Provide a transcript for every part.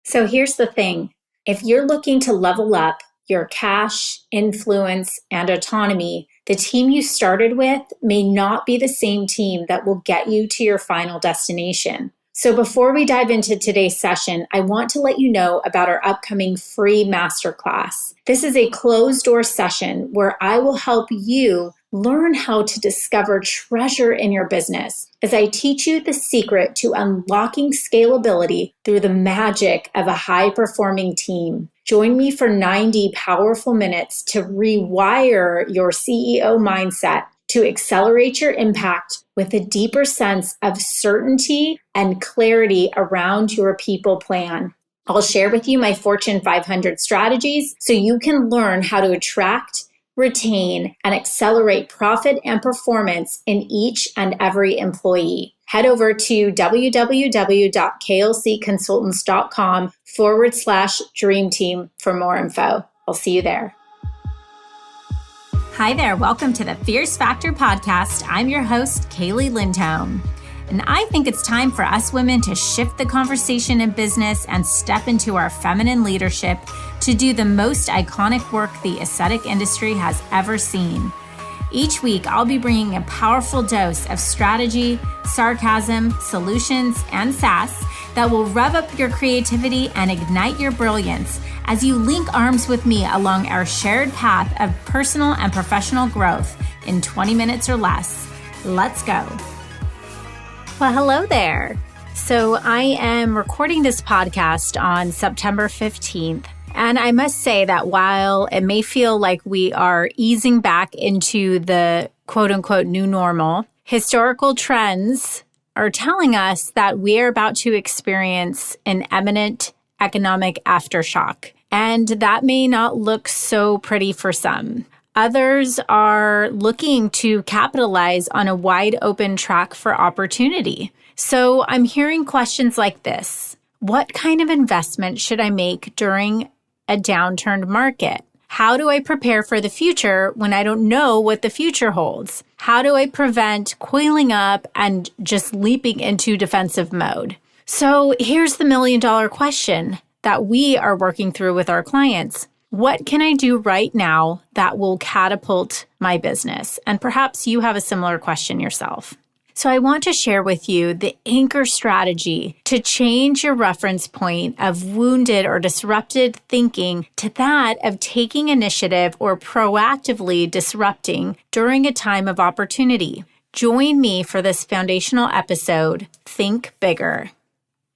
So here's the thing. If you're looking to level up your cash, influence, and autonomy, the team you started with may not be the same team that will get you to your final destination. So before we dive into today's session, I want to let you know about our upcoming free masterclass. This is a closed-door session where I will help you learn how to discover treasure in your business as I teach you the secret to unlocking scalability through the magic of a high-performing team. Join me for 90 powerful minutes to rewire your CEO mindset to accelerate your impact with a deeper sense of certainty and clarity around your people plan. I'll share with you my Fortune 500 strategies so you can learn how to attract, retain, and accelerate profit and performance in each and every employee. Head over to www.klcconsultants.com/dream team for more info. I'll see you there. Hi there. Welcome to the Fierce Factor podcast. I'm your host, Kaeli Lindholm. And I think it's time for us women to shift the conversation in business and step into our feminine leadership to do the most iconic work the aesthetic industry has ever seen. Each week, I'll be bringing a powerful dose of strategy, sarcasm, solutions, and sass that will rev up your creativity and ignite your brilliance as you link arms with me along our shared path of personal and professional growth in 20 minutes or less. Let's go. Well, hello there. So I am recording this podcast on September 15th. And I must say that while it may feel like we are easing back into the quote unquote new normal, historical trends are telling us that we are about to experience an eminent economic aftershock. And that may not look so pretty for some. Others are looking to capitalize on a wide open track for opportunity. So I'm hearing questions like this. What kind of investment should I make during a downturned market? How do I prepare for the future when I don't know what the future holds? How do I prevent coiling up and just leaping into defensive mode? So here's the million-dollar question that we are working through with our clients. What can I do right now that will catapult my business? And perhaps you have a similar question yourself. So I want to share with you the anchor strategy to change your reference point of wounded or disrupted thinking to that of taking initiative or proactively disrupting during a time of opportunity. Join me for this foundational episode, Think Bigger.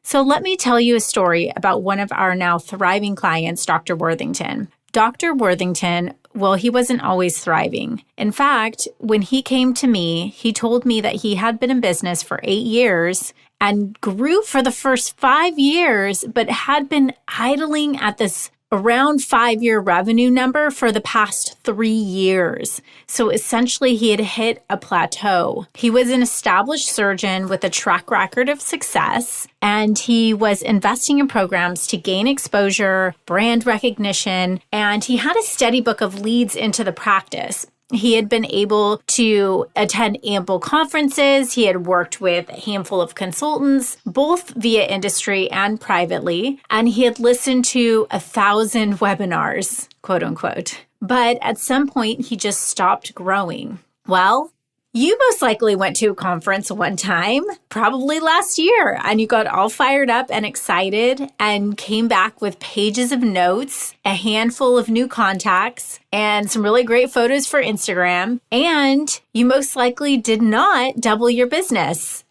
So let me tell you a story about one of our now thriving clients, Dr. Worthington. Dr. Worthington, well, he wasn't always thriving. In fact, when he came to me, he told me that he had been in business for 8 years and grew for the first 5 years, but had been idling at this around 5-year revenue number for the past 3 years. So essentially, he had hit a plateau. He was an established surgeon with a track record of success, and he was investing in programs to gain exposure, brand recognition, and he had a steady book of leads into the practice. He had been able to attend ample conferences. He had worked with a handful of consultants, both via industry and privately, and he had listened to 1,000 webinars, quote unquote. But at some point, he just stopped growing. Well, you most likely went to a conference one time, probably last year, and you got all fired up and excited and came back with pages of notes, a handful of new contacts, and some really great photos for Instagram. And you most likely did not double your business.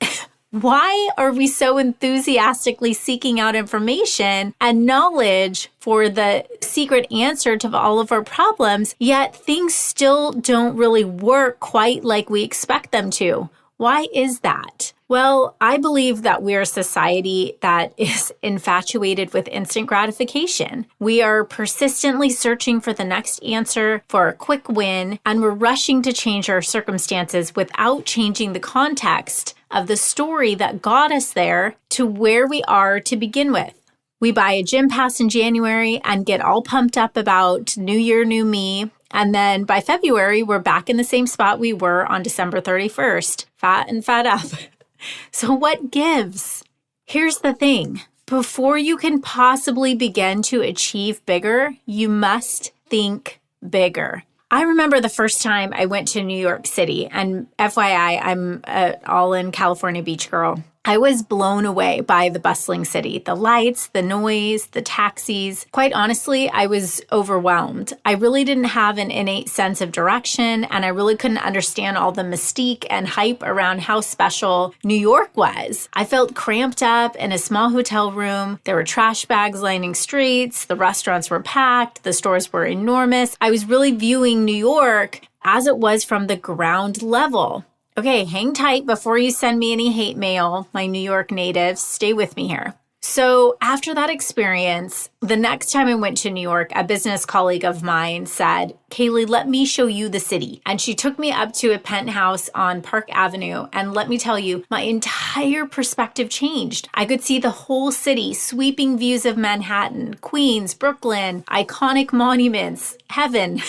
Why are we so enthusiastically seeking out information and knowledge for the secret answer to all of our problems, yet things still don't really work quite like we expect them to? Why is that? Well, I believe that we're a society that is infatuated with instant gratification. We are persistently searching for the next answer, for a quick win, and we're rushing to change our circumstances without changing the context of the story that got us there to where we are to begin with. We buy a gym pass in January and get all pumped up about New Year, New Me. And then by February, we're back in the same spot we were on December 31st, fat and fat up. So what gives? Here's the thing. Before you can possibly begin to achieve bigger, you must think bigger. I remember the first time I went to New York City, and FYI, I'm an all-in California beach girl. I was blown away by the bustling city, the lights, the noise, the taxis. Quite honestly, I was overwhelmed. I really didn't have an innate sense of direction, and I really couldn't understand all the mystique and hype around how special New York was. I felt cramped up in a small hotel room. There were trash bags lining streets. The restaurants were packed. The stores were enormous. I was really viewing New York as it was from the ground level. Okay, hang tight before you send me any hate mail, my New York natives. Stay with me here. So after that experience, the next time I went to New York, a business colleague of mine said, "Kaeli, let me show you the city." And she took me up to a penthouse on Park Avenue. And let me tell you, my entire perspective changed. I could see the whole city, sweeping views of Manhattan, Queens, Brooklyn, iconic monuments, heaven.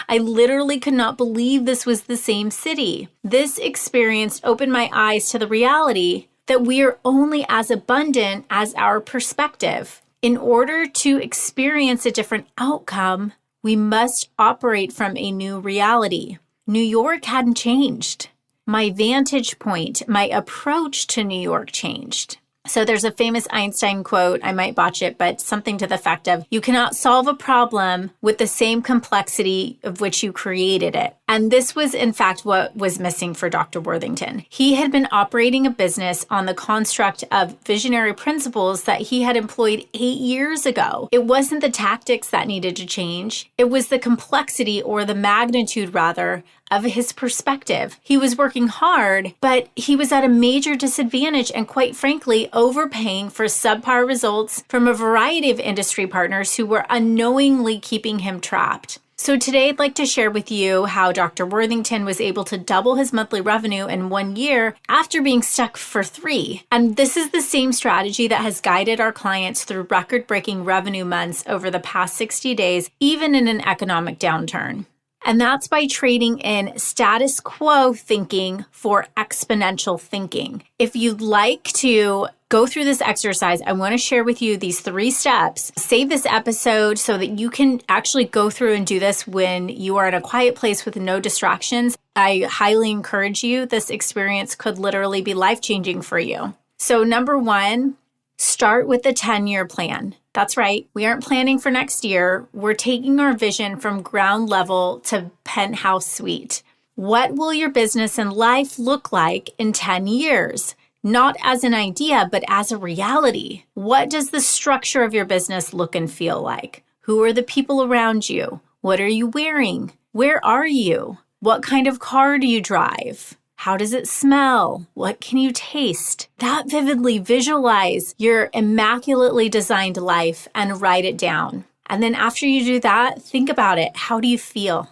I literally could not believe this was the same city. This experience opened my eyes to the reality that we are only as abundant as our perspective. In order to experience a different outcome, we must operate from a new reality. New York hadn't changed. My vantage point, my approach to New York changed. So there's a famous Einstein quote, I might botch it, but something to the effect of, you cannot solve a problem with the same complexity of which you created it. And this was, in fact, what was missing for Dr. Worthington. He had been operating a business on the construct of visionary principles that he had employed 8 years ago. It wasn't the tactics that needed to change. It was the complexity, or the magnitude rather, of his perspective. He was working hard, but he was at a major disadvantage and, quite frankly, overpaying for subpar results from a variety of industry partners who were unknowingly keeping him trapped. So today I'd like to share with you how Dr. Worthington was able to double his monthly revenue in 1 year after being stuck for 3. And this is the same strategy that has guided our clients through record-breaking revenue months over the past 60 days, even in an economic downturn. And that's by trading in status quo thinking for exponential thinking. If you'd like to go through this exercise, I want to share with you these 3 steps. Save this episode so that you can actually go through and do this when you are in a quiet place with no distractions. I highly encourage you. This experience could literally be life-changing for you. So number 1, start with the 10-year plan. That's right. We aren't planning for next year. We're taking our vision from ground level to penthouse suite. What will your business and life look like in 10 years? Not as an idea, but as a reality. What does the structure of your business look and feel like? Who are the people around you? What are you wearing? Where are you? What kind of car do you drive? How does it smell? What can you taste? That vividly visualize your immaculately designed life and write it down. And then after you do that, think about it. How do you feel?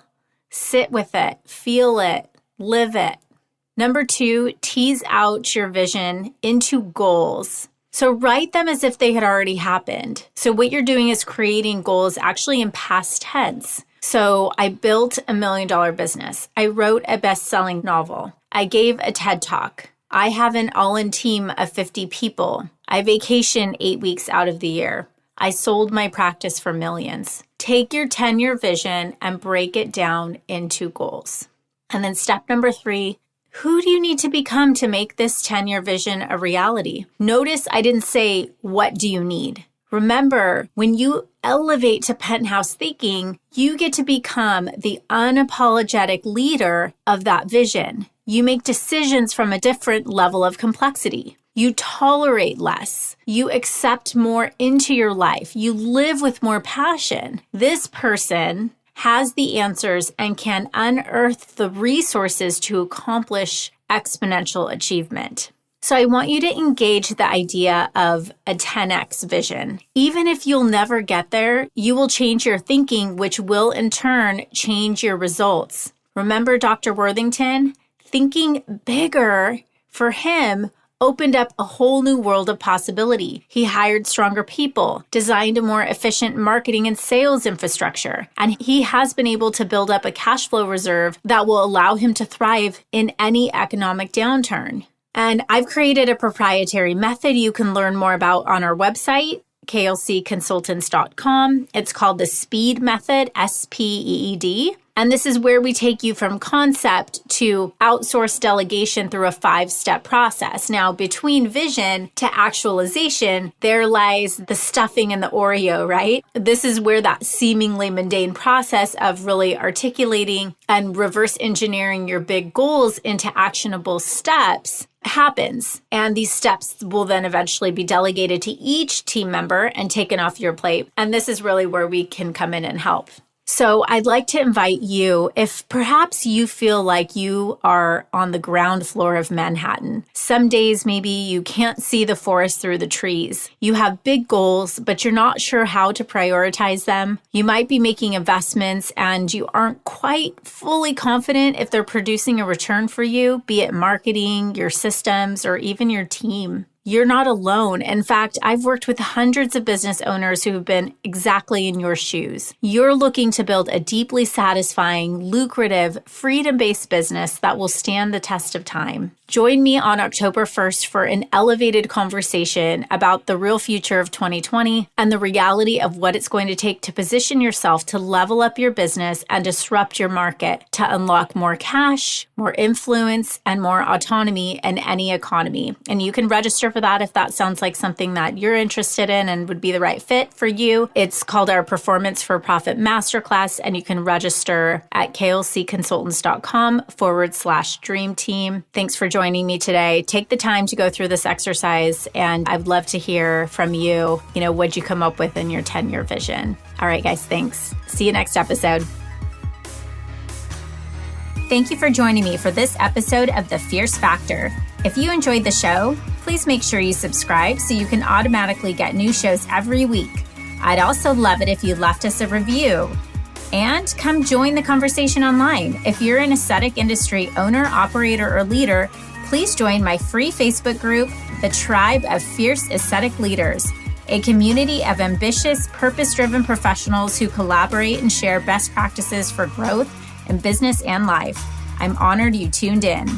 Sit with it, feel it, live it. Number 2, tease out your vision into goals. So write them as if they had already happened. So what you're doing is creating goals actually in past tense. So I built $1 million business. I wrote a best-selling novel. I gave a TED Talk. I have an all-in team of 50 people. I vacation 8 weeks out of the year. I sold my practice for millions. Take your 10-year vision and break it down into goals. And then step number 3, who do you need to become to make this 10-year vision a reality? Notice I didn't say, what do you need? Remember, when you elevate to penthouse thinking, you get to become the unapologetic leader of that vision. You make decisions from a different level of complexity. You tolerate less. You accept more into your life. You live with more passion. This person has the answers and can unearth the resources to accomplish exponential achievement. So I want you to engage the idea of a 10x vision. Even if you'll never get there, you will change your thinking, which will in turn change your results. Remember Dr. Worthington? Thinking bigger for him opened up a whole new world of possibility. He hired stronger people, designed a more efficient marketing and sales infrastructure, and he has been able to build up a cash flow reserve that will allow him to thrive in any economic downturn. And I've created a proprietary method you can learn more about on our website, klcconsultants.com. It's called the SPEED method, SPEED. And this is where we take you from concept to outsource delegation through a 5-step process. Now, between vision to actualization, there lies the stuffing and the Oreo, right? This is where that seemingly mundane process of really articulating and reverse engineering your big goals into actionable steps happens. And these steps will then eventually be delegated to each team member and taken off your plate. And this is really where we can come in and help. So I'd like to invite you, if perhaps you feel like you are on the ground floor of Manhattan. Some days maybe you can't see the forest through the trees. You have big goals, but you're not sure how to prioritize them. You might be making investments and you aren't quite fully confident if they're producing a return for you, be it marketing, your systems, or even your team. You're not alone. In fact, I've worked with hundreds of business owners who have been exactly in your shoes. You're looking to build a deeply satisfying, lucrative, freedom-based business that will stand the test of time. Join me on October 1st for an elevated conversation about the real future of 2020 and the reality of what it's going to take to position yourself to level up your business and disrupt your market to unlock more cash, more influence, and more autonomy in any economy. And you can register for that if that sounds like something that you're interested in and would be the right fit for you. It's called our Performance for Profit Masterclass, and you can register at klcconsultants.com/dream team. Thanks for joining me today. Take the time to go through this exercise, and I'd love to hear from you. What'd you come up with in your 10-year vision? All right, guys, thanks. See you next episode. Thank you for joining me for this episode of The Fierce Factor. If you enjoyed the show, please make sure you subscribe so you can automatically get new shows every week. I'd also love it if you left us a review. And come join the conversation online. If you're an aesthetic industry owner, operator, or leader, please join my free Facebook group, The Tribe of Fierce Aesthetic Leaders, a community of ambitious, purpose-driven professionals who collaborate and share best practices for growth in business and life. I'm honored you tuned in.